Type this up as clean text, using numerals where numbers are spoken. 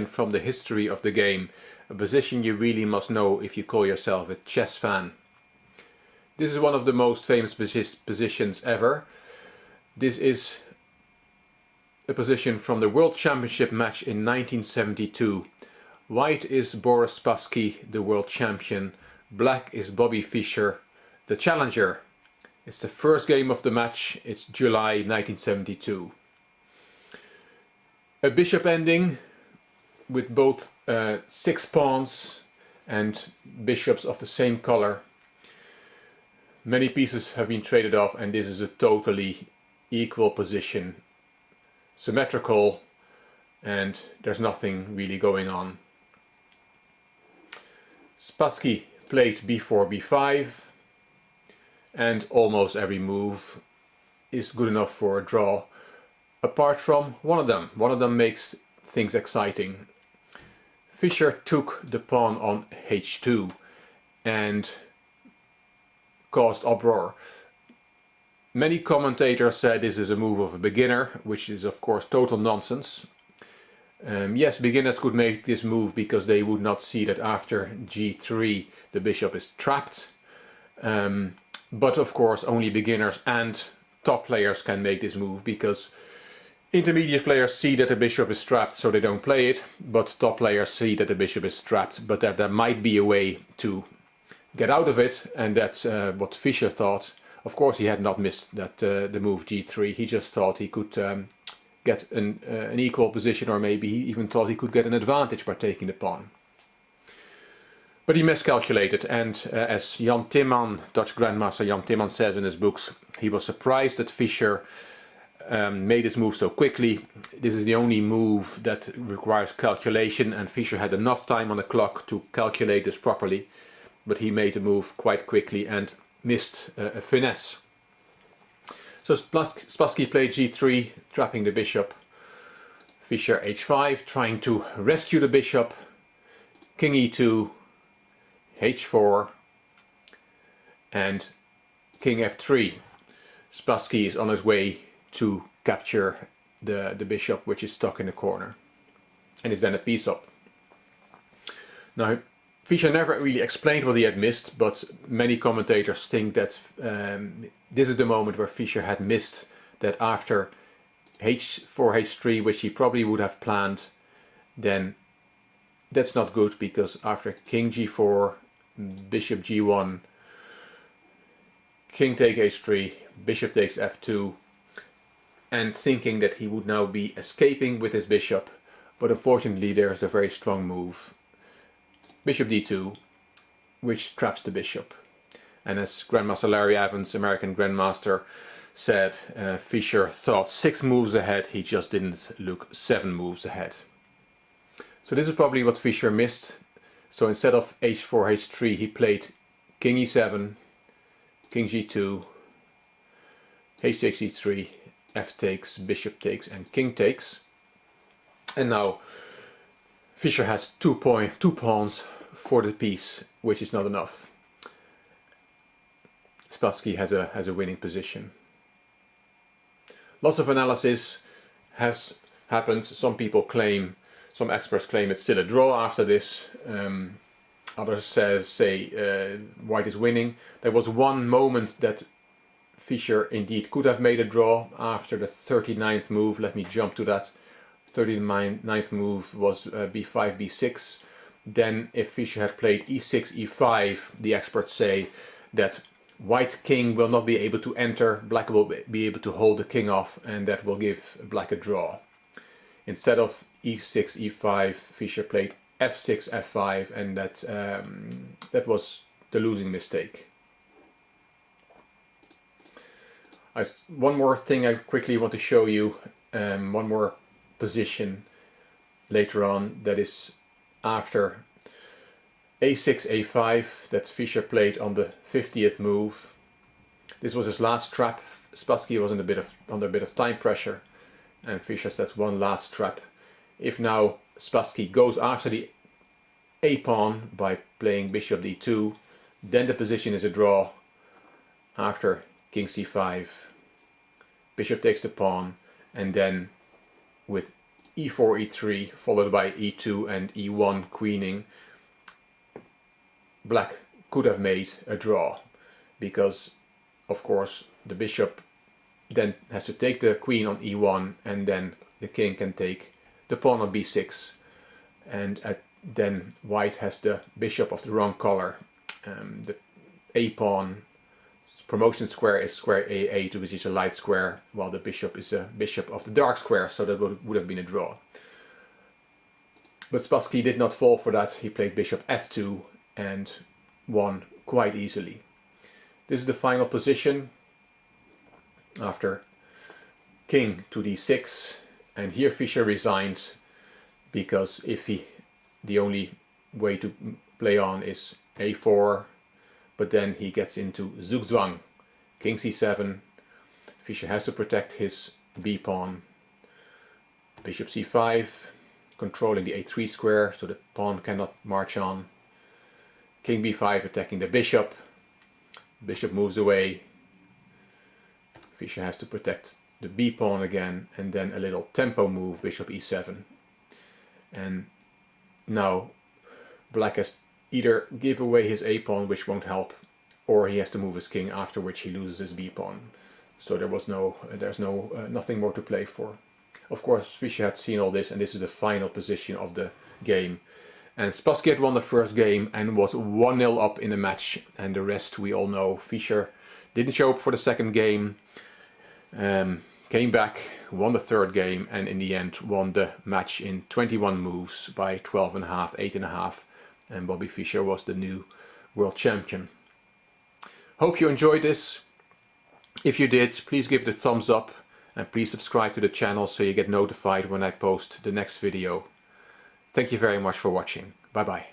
from the history of the game, a position you really must know if you call yourself a chess fan. This is one of the most famous positions ever. This is a position from the World Championship match in 1972. White is Boris Spassky, the world champion. Black is Bobby Fischer, the challenger. It's the first game of the match. It's July 1972. A bishop ending with both 6 pawns and bishops of the same color. Many pieces have been traded off, and this is a totally equal position. Symmetrical, and there's nothing really going on. Spassky played b4, b5, and almost every move is good enough for a draw, apart from one of them. One of them makes things exciting. Fischer took the pawn on h2 and caused uproar. Many commentators said this is a move of a beginner, which is of course total nonsense. Yes, beginners could make this move because they would not see that after g3 the bishop is trapped. But of course only beginners and top players can make this move, because intermediate players see that the bishop is trapped, so they don't play it, but top players see that the bishop is trapped, but that there might be a way to get out of it, and that's what Fischer thought. Of course he had not missed that the move g3, he just thought he could get an equal position, or maybe he even thought he could get an advantage by taking the pawn. But he miscalculated, and as Jan Timman, Dutch grandmaster Jan Timman says in his books, he was surprised that Fischer made this move so quickly. This is the only move that requires calculation, and Fischer had enough time on the clock to calculate this properly, but he made the move quite quickly and missed a finesse. So Spassky played g3, trapping the bishop. Fischer h5, trying to rescue the bishop. King e2, h4, and king f3. Spassky is on his way to capture the bishop, which is stuck in the corner, and is then a piece up. Now, Fischer never really explained what he had missed, but many commentators think that this is the moment where Fischer had missed that after h4, h3, which he probably would have planned, then that's not good, because after king g4, bishop g1, king take h3, bishop takes f2, and thinking that he would now be escaping with his bishop, but unfortunately there's a very strong move. Bishop d2, which traps the bishop. And as Grandmaster Larry Evans, American Grandmaster, said, Fischer thought 6 moves ahead, he just didn't look 7 moves ahead. So this is probably what Fischer missed. So instead of h4, h3, he played king e7, king g2, h takes e3, f takes, bishop takes, and king takes. And now Fischer has 2 pawns for the piece, which is not enough. Spassky has a winning position. Lots of analysis has happened. Some experts claim it's still a draw after this. Others say White is winning. There was one moment that Fischer indeed could have made a draw after the 39th move. Let me jump to that. 39th move was b5, b6. Then if Fischer had played e6, e5, the experts say that White's king will not be able to enter, Black will be able to hold the king off, and that will give Black a draw. Instead of e6, e5, Fischer played f6, f5, and that was the losing mistake. One more thing I quickly want to show you, one more position later on, that is after a6, a5, that Fischer played on the 50th move. This was his last trap. Spassky was under a bit of time pressure, and Fischer sets one last trap. If now Spassky goes after the a pawn by playing bishop d2, then the position is a draw. After king c5, bishop takes the pawn, and then with e4, e3, followed by e2 and e1 queening, black could have made a draw, because of course the bishop then has to take the queen on e1, and then the king can take the pawn on b6, and then white has the bishop of the wrong color. The a pawn promotion square is square a8, which is a light square, while the bishop is a bishop of the dark square, so that would have been a draw. But Spassky did not fall for that. He played bishop f2 and won quite easily. This is the final position after king to d6, and here Fischer resigned, because the only way to play on is a4, but then he gets into zugzwang, king c7. Fischer has to protect his b pawn, bishop c5, controlling the a3 square so the pawn cannot march on, king b5 attacking the bishop, bishop moves away, Fischer has to protect the b pawn again, and then a little tempo move, bishop e7. And now black has either give away his a pawn, which won't help, or he has to move his king, after which he loses his b pawn. So there's nothing more to play for. Of course, Fischer had seen all this, and this is the final position of the game. And Spassky had won the first game and was 1-0 up in the match, and the rest we all know. Fischer didn't show up for the second game, came back, won the third game, and in the end won the match in 21 moves by 12.5, 8.5, and Bobby Fischer was the new world champion. Hope you enjoyed this. If you did, please give it a thumbs up, and please subscribe to the channel so you get notified when I post the next video. Thank you very much for watching. Bye bye.